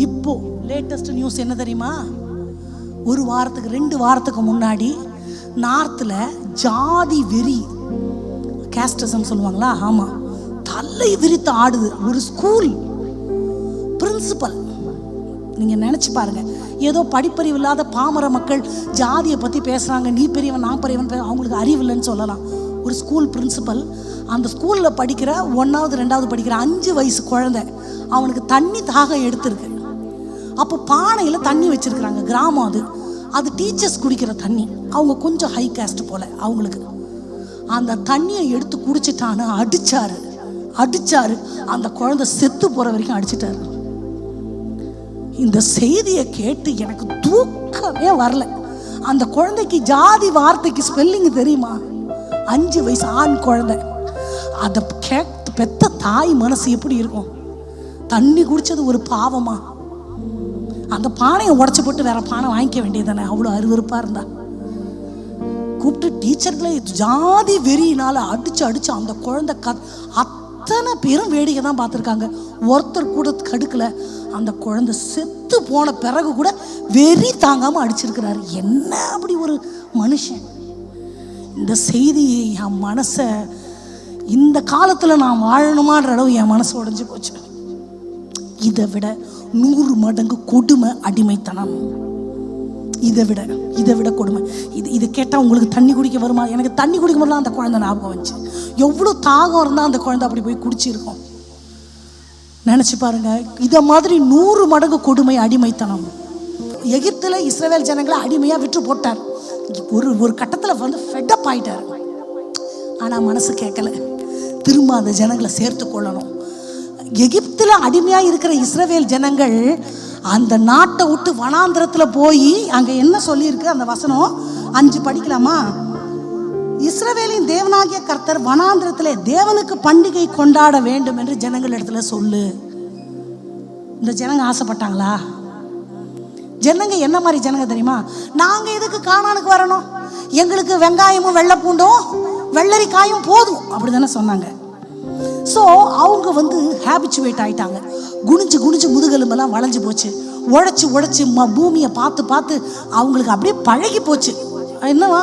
இப்போ latest news என்ன தெரியுமா? ஒரு வாரத்துக்கு 2 வாரத்துக்கு முன்னாடி நார்த்தில் ஜாதி வெறி, கேஸ்டிசம் சொல்லுவாங்களா, ஆமாம், தலை விரித்து ஆடுது. ஒரு ஸ்கூல் பிரின்சிபல், நீங்கள் நினச்சி பாருங்கள், ஏதோ படிப்பறிவு இல்லாத பாமர மக்கள் ஜாதியை பற்றி பேசுகிறாங்க, நீ பெரியவன் நான் பெரியவன், அவங்களுக்கு அறிவு இல்லைன்னு சொல்லலாம். ஒரு ஸ்கூல் பிரின்சிபல் அந்த ஸ்கூலில் படிக்கிற 1வது 2வது படிக்கிற 5 வயசு குழந்தை, அவனுக்கு தண்ணி தாகம் எடுத்துருக்கு. அப்போ பானையில் தண்ணி வச்சுருக்குறாங்க, கிராமம் அது டீச்சர்ஸ் குடிக்கிற தண்ணி, அவங்க கொஞ்சம் ஹை காஸ்ட் போல் அவங்களுக்கு. அந்த தண்ணியை எடுத்து குடிச்சிட்டான்னு அடிச்சாரு. அந்த குழந்தை செத்து போகிற வரைக்கும் அடிச்சிட்டாரு. இந்த செய்தியை கேட்டு எனக்கு தூக்கமே வரல. அந்த குழந்தைக்கு ஜாதி வார்த்தைக்கு ஸ்பெல்லிங் தெரியுமா? 5 வயசு ஆண் குழந்தை. அதை பெத்த தாய் மனசு எப்படி இருக்கும்? தண்ணி குடிச்சது ஒரு பாவமா? அந்த பானையை உடச்சி போட்டு வேற பானை வாங்கிக்க வேண்டியதானே? அவ்வளோ அருவருப்பா இருந்தா. கூப்பிட்டு டீச்சர்களை ஜாதி வெறியினால அடிச்சு அந்த குழந்தை அத்தனை பேரும் வேடிக்கை தான் பார்த்துருக்காங்க. ஒருத்தர் கூட கடுக்கல. அந்த குழந்தை செத்து போன பிறகு கூட வெறி தாங்காமல் அடிச்சிருக்கிறாரு. என்ன அப்படி ஒரு மனுஷன்! இந்த செய்தி என் மனசை, இந்த காலத்தில் நான் வாழணுமான்ற அளவு என் மனசு உடைஞ்சு போச்சு. இதை விட 100 மடங்கு கொடுமை அடிமைத்தனம். இதை விட கொடுமை. இது கேட்டால் உங்களுக்கு தண்ணி குடிக்க வருமா? எனக்கு தண்ணி குடிக்கும் போதுலாம் அந்த குழந்தை ஞாபகம் வந்துச்சு. எவ்வளோ தாகம் இருந்தால் அந்த குழந்தை அப்படி போய் குடிச்சிருக்கும். நினச்சி பாருங்க. இதை மாதிரி 100 மடங்கு கொடுமை அடிமைத்தனம். எகிப்தில் இஸ்ரவேல் ஜனங்களை அடிமையாக விட்டு போட்டார். ஒரு கட்டத்தில் ஃபெட்டப் ஆயிட்டார். ஆனால் மனசு கேட்கல, திரும்ப அந்த ஜனங்களை சேர்த்து கொள்ளணும். எகிப்தில் அடிமையாக இருக்கிற இஸ்ரவேல் ஜனங்கள் அந்த நாட்டை விட்டு வனாந்திரத்தில் போய், அங்கே என்ன சொல்லியிருக்கு அந்த வசனம் 5 படிக்கலாமா? இஸ்ரவேலின் தேவனாகிய கர்த்தர் வனாந்திரத்திலே தேவனுக்கு பண்டிகை கொண்டாட வேண்டும் என்று ஜனங்கள் இடத்துல சொல்லு. இந்த ஜனங்க ஆசைப்பட்டாங்களா? ஜனங்க என்ன மாதிரி ஜனங்க தெரியுமா? நாங்கள் எதுக்கு கானானுக்கு வரணும், எங்களுக்கு வெங்காயமும் வெள்ளை பூண்டும் வெள்ளரிக்காயும் போதும், அப்படி தானே சொன்னாங்க. ஸோ அவங்க ஹேபிச்சுவேட் ஆயிட்டாங்க. குனிஞ்சு முதுகெலும்பெல்லாம் வளைஞ்சு போச்சு. உழைச்சி பூமியை பார்த்து அவங்களுக்கு அப்படியே பழகி போச்சு. என்னவா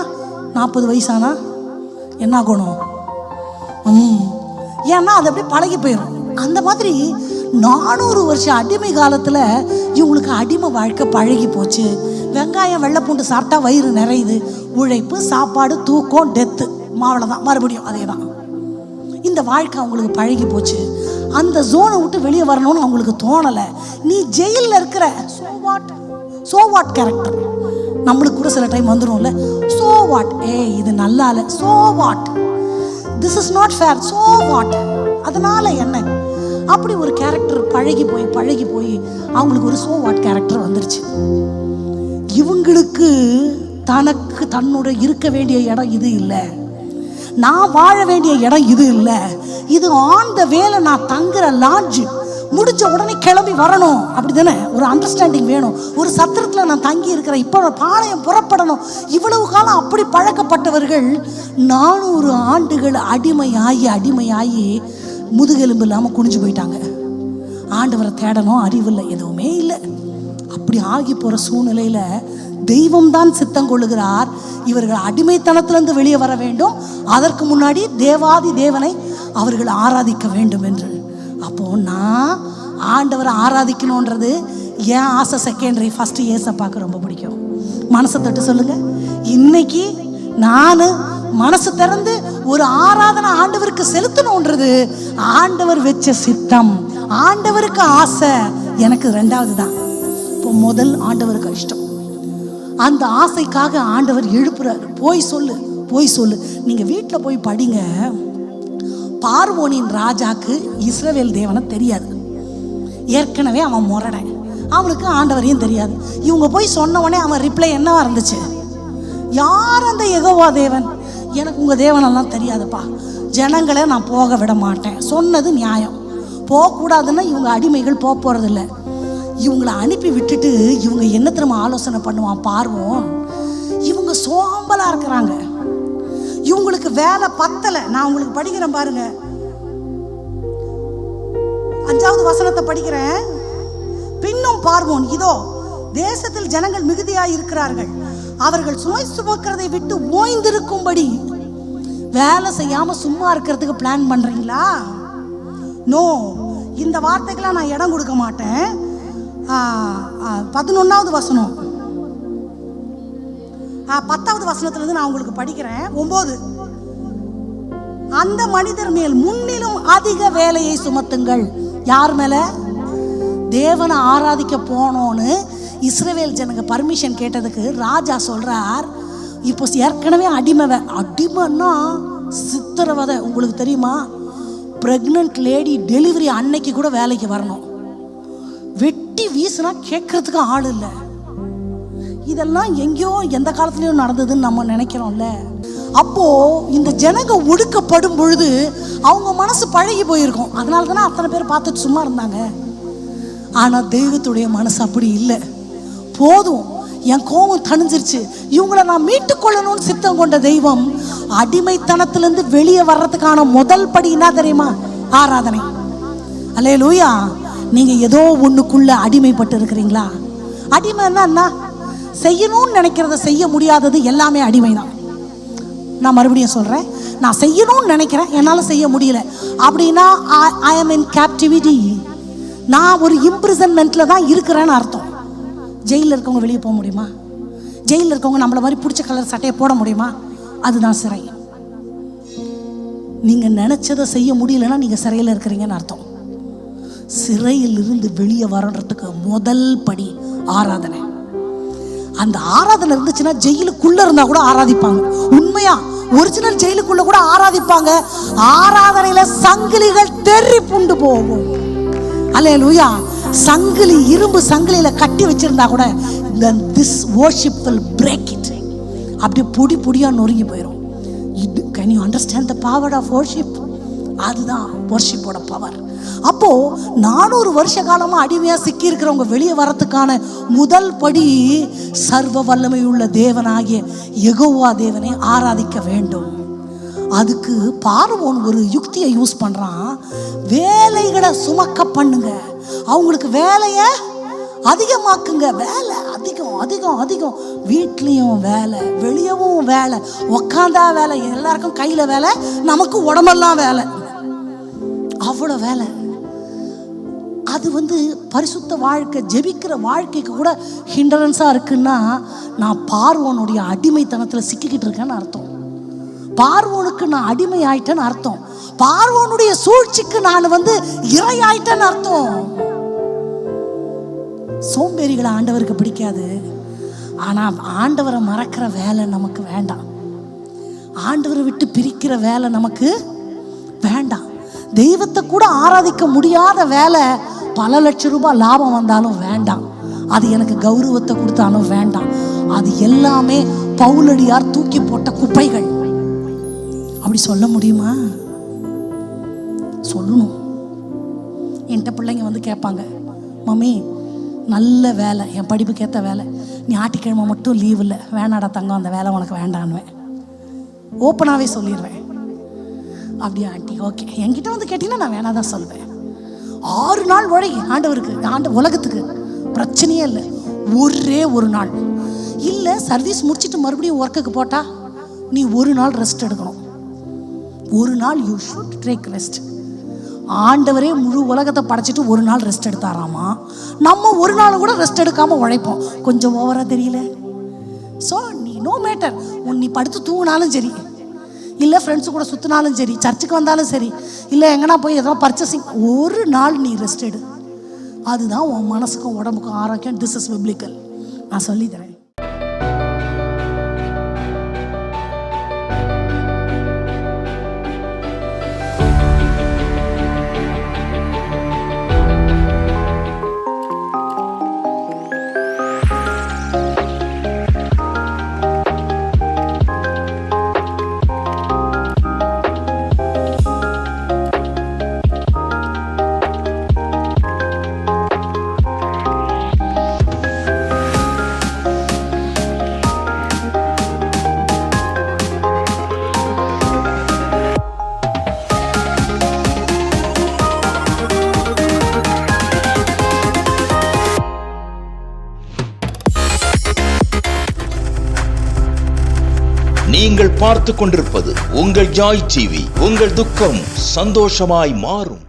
40 வயசானா என்ன ஆகணும்? ஏன்னா அது அப்படியே பழகி போயிடும். அந்த மாதிரி 400 வருஷம் அடிமை காலத்தில் இவங்களுக்கு அடிமை வாழ்க்கை பழகி போச்சு. வெங்காயம் வெள்ளை பூண்டு சாப்பிட்டா வயிறு நிறையுது. உழைப்பு, சாப்பாடு, தூக்கம், டெத்து, மாவளதான், மறுபடியும் அதே தான். இந்த வாழ்க்கை அவங்களுக்கு பழகி போச்சு. அந்த ஜோனை விட்டு வெளியே வரணும்னு அவங்களுக்கு தோணலை. நீ ஜெயிலில் இருக்கிற சோ வாட் கேரக்டர் நம்மளுக்கு கூட சில டைம் வந்துடும்ல. சோ வாட், இது நல்லா இல்லை, so what, this is not fair, so what, அதனால என்ன? அப்படி ஒரு கேரக்டர் பழகி போய் அவங்களுக்கு ஒரு சோ வாட் கேரக்டர் வந்துருச்சு. இவங்களுக்கு தன்னோட இருக்க வேண்டிய இடம் இது இல்லை, நான் வாழ வேண்டிய இடம் இது இல்லை, இது ஆன் த வேல நான் தங்குற லாட்ஜ், முடிஞ்ச உடனே கிளம்பி வரணும், அப்படி தானே? ஒரு அண்டர்ஸ்டாண்டிங் வேணும். ஒரு சத்திரத்தில் நான் தங்கி இருக்கிறேன், இப்போ பாளையம் புறப்படணும். இவ்வளவு காலம் அப்படி பழக்கப்பட்டவர்கள் 400 ஆண்டுகள் அடிமையாகி முதுகெலும்பு இல்லாமல் குனிஞ்சு போயிட்டாங்க. ஆண்டவரை தேடணும், அறிவில்லை, எதுவுமே இல்லை. அப்படி ஆகி போகிற சூழ்நிலையில் தெய்வம் தான் சித்தம் கொள்ளுகிறார், இவர்கள் அடிமைத்தனத்திலிருந்து வெளியே வர வேண்டும், அதற்கு முன்னாடி தேவாதி தேவனை அவர்கள் ஆராதிக்க வேண்டும் என்று. அப்போ நான் ஆண்டவரை ஆராதிக்கணுன்றது என் ஆசை செகண்டரி. ஃபர்ஸ்ட் ஏசப்பாக்கு ரொம்ப பிடிக்கும். மனசை தட்டு சொல்லுங்க. இன்னைக்கு நான் மனசு திறந்து ஒரு ஆராதனை ஆண்டவருக்கு செலுத்தணுன்றது ஆண்டவர் வச்ச சித்தம், ஆண்டவருக்கு ஆசை. எனக்கு 2வது தான். இப்போ முதல் ஆண்டவருக்கு இஷ்டம். அந்த ஆசைக்காக ஆண்டவர் எழுப்புறாரு. போய் சொல்லு. நீங்க வீட்டில் போய் படிங்க. பார்வோனின் ராஜாக்கு இஸ்ரவேல் தேவனை தெரியாது. ஏற்கனவே அவன் முரடன், அவனுக்கு ஆண்டவரையும் தெரியாது. இவங்க போய் சொன்ன உடனே அவன் ரிப்ளை என்னவா இருந்துச்சு? யார் அந்த யெகோவா தேவன்? எனக்கு உங்க தேவனெல்லாம் தெரியாதுப்பா, ஜனங்களை நான் போக விட மாட்டேன். சொன்னது நியாயம். போகக்கூடாதுன்னா இவங்க அடிமைகள் போறதில்லை. இவங்களை அனுப்பி விட்டுட்டு இவங்க என்ன திரும்ப ஆலோசனை பண்ணுவான் பார்வோம்? இவங்க சோம்பலா இருக்கிறாங்க, இவங்களுக்கு வேலை பத்தலை. நான் உங்களுக்கு படிக்கிறேன் பாருங்க, 5வது வசனத்தை படிக்கிறேன். பின்னும் பார்வோன், இதோ தேசத்தில் ஜனங்கள் மிகுதியாய் இருக்கிறார்கள், அவர்கள் சுமை சுமக்கிறதை விட்டு ஓய்ந்திருக்கும்படி. வேலை செய்யாம சும்மா இருக்கிறதுக்கு பிளான் பண்றீங்களா? நோ, இந்த வார்த்தைக்கெல்லாம் நான் இடம் கொடுக்க மாட்டேன். 11வது வசனம், 10வது வசனத்திலிருந்து நான் உங்களுக்கு படிக்கிறேன். 9. அந்த மனிதர் மேல் முன்னிலும் அதிக வேலையை சுமத்துங்கள். யார் மேல? தேவனை ஆராதிக்க போனோன்னு இஸ்ரவேல் ஜனங்க பர்மிஷன் கேட்டதுக்கு ராஜா சொல்றார், இப்போ ஏற்கனவே அடிமைன்னா சித்திரவதை. உங்களுக்கு தெரியுமா? பிரெக்னன்ட் லேடி டெலிவரி அன்னைக்கு கூட வேலைக்கு வரணும். வெட்டி வீசுனா கேட்கறதுக்கு ஆள் இல்லை. இதெல்லாம் எங்கேயோ எந்த காலத்துலயும் நடந்ததுன்னு நம்ம நினைக்கிறோம்ல. அப்போ இந்த ஜனங்க ஒடுக்கப்படும் பொழுது அவங்க மனசு பழகி போயிருக்கும். அதனால தானே அத்தனை பேர் பார்த்துட்டு சும்மா இருந்தாங்க. ஆனா தெய்வத்துடைய மனசு அப்படி இல்லை. போதும், என் கோபம் தணிஞ்சிருச்சு, இவங்களை நான் மீட்டுக் கொள்ளணும்னு சித்தம் கொண்ட தெய்வம் அடிமைத்தனத்திலிருந்து வெளியே வர்றதுக்கான முதல் படி என்ன தெரியுமா? ஆராதனை. அல்லேலூயா. நீங்க ஏதோ ஒண்ணுக்குள்ள அடிமைப்பட்டு இருக்கிறீங்களா? அடிமைன்னா என்ன? செய்யணும்னு நினைக்கிறத செய்ய முடியாதது எல்லாமே அடிமைதான். நான் மறுபடியும் சொல்றேன், நான் செய்யணும்னு நினைக்கிறேன், என்னால செய்ய முடியல அப்படின்னா ஐ am in captivity. நான் ஒரு இம்ப்ரிசன்மெண்ட்ல தான் இருக்கிறேன்னு அர்த்தம். ஜெயிலில் இருக்கவங்க வெளியே போக முடியுமா? ஜெயிலில் இருக்கவங்க நம்மள மாதிரி பிடிச்ச கலர் சட்டையை போட முடியுமா? அதுதான் சிறை. நீங்க நினைச்சதை செய்ய முடியலன்னா நீங்க சிறையில் இருக்கிறீங்கன்னு அர்த்தம். சிறையில் இருந்து வெளியே வர்றதுக்கு முதல் படி ஆராதனை. அந்த ஆராதனை இருந்துச்சுன்னா ஜெயிலுக்குள்ள இருந்தா கூட ஆராதிப்பாங்க. உண்மையா ஒரிஜினல் ஜெயிலுக்குள்ள கூட ஆராதிப்பாங்க. ஆராதனையில சங்கிலிகள் தெறி புண்டு போகும். அல்லேலூயா. சங்கிலி, இரும்பு சங்கிலியில கட்டி வச்சிருந்தா கூட this worship will break it. அப்படி பொடி பொடியா நொறுங்கி போயிடும். Can you understand the power of worship? அதுதான் worshipோட பவர். அப்போ 400 வருஷ காலமா அடிமையா சிக்கி இருக்கிறவங்க வெளியே வரத்துக்கான முதல் படி சர்வ வல்லமை உள்ள தேவனாகிய யெகோவா தேவனை ஆராதிக்க வேண்டும். அதுக்கு பார்வோன் ஒரு யுக்தியை யூஸ் பண்றான். வேலைகளை சுமக்க பண்ணுங்க, அவங்களுக்கு வேலைய அதிகமாக்குங்க. வேலை அதிகம் அதிகம் அதிகம். வீட்லயும் வேலை, வெளியவும் வேலை, உக்காந்தா வேலை, எல்லாருக்கும் கையில வேலை, நமக்கு உடம்பெல்லாம் வேலை, அவ்வளோ வேலை. அது பரிசுத்த வாழ்க்கை, ஜெபிக்கிற வாழ்க்கைக்கு கூட ஹிண்டரன்ஸா இருக்குன்னா நான் பார்வோனுடைய அடிமைத்தனத்துல சிக்கிக்கிட்டு இருக்கேன்னு அர்த்தம். பார்வோனுக்கு நான் அடிமை ஆயிட்டேன்னு அர்த்தம். பார்வோனுடைய சூழ்ச்சிக்கு நான் இறை ஆயிட்டேன்னு அர்த்தம். சோம்பேறிகளை ஆண்டவருக்கு பிடிக்காது. ஆனா ஆண்டவரை மறக்கிற வேலை நமக்கு வேண்டாம். ஆண்டவரை விட்டு பிரிக்கிற வேலை நமக்கு வேண்டாம். தெய்வத்தை கூட ஆராதிக்க முடியாத வேலை, பல லட்சம் ரூபாய் லாபம் வந்தாலும் வேண்டாம். அது எனக்கு கௌரவத்தை கொடுத்தாலும் வேண்டாம். அது எல்லாமே பவுலடியார் தூக்கி போட்ட குப்பைகள். அப்படி சொல்ல முடியுமா? சொல்லணும். என்கிட்ட பிள்ளைங்க கேட்பாங்க, மம்மி நல்ல வேலை, என் படிப்புக்கு ஏற்ற வேலை, ஞாயிற்றுக்கிழமை மட்டும் லீவ் இல்லை, வேணாடா தங்கம், அந்த வேலை உனக்கு வேண்டான்னுவேன். ஓப்பனாகவே சொல்லிடுவேன். அப்படியா ஆண்டி? ஓகே. என்கிட்ட கேட்டீங்கன்னா நான் வேணாதான் சொல்வேன். 6 நாள் உழைக்கு ஆண்டவருக்கு, உலகத்துக்கு பிரச்சனையே இல்லை. ஒரே ஒரு நாள் இல்லை, சர்வீஸ் முடிச்சுட்டு மறுபடியும் ஒர்க்குக்கு போட்டா நீ ஒரு நாள் ரெஸ்ட் எடுக்கணும். ஒரு நாள் யூ ஷுட் டேக் ரெஸ்ட். ஆண்டவரே முழு உலகத்தை படைச்சிட்டு ஒரு நாள் ரெஸ்ட் எடுத்தாராமா. நம்ம ஒரு நாள் கூட ரெஸ்ட் எடுக்காம உழைப்போம். கொஞ்சம் ஓவரா தெரியல? ஸோ நீ நோ மேட்டர், நீ படுத்து தூங்கினாலும் சரி, இல்லை ஃப்ரெண்ட்ஸு கூட சுற்றினாலும் சரி, சர்ச்சுக்கு வந்தாலும் சரி, இல்லை எங்கன்னா போய் எதோ பர்ச்சேசிங், ஒரு நாள் நீ ரெஸ்ட் எடு. அதுதான் உன் மனசுக்கும் உடம்புக்கும் ஆரோக்கியம். This is biblical. நான் சொல்லித்தரேன். நீங்கள் பார்த்து கொண்டிருப்பது உங்கள் ஜாய் டிவி. உங்கள் துக்கம் சந்தோஷமாய் மாறும்.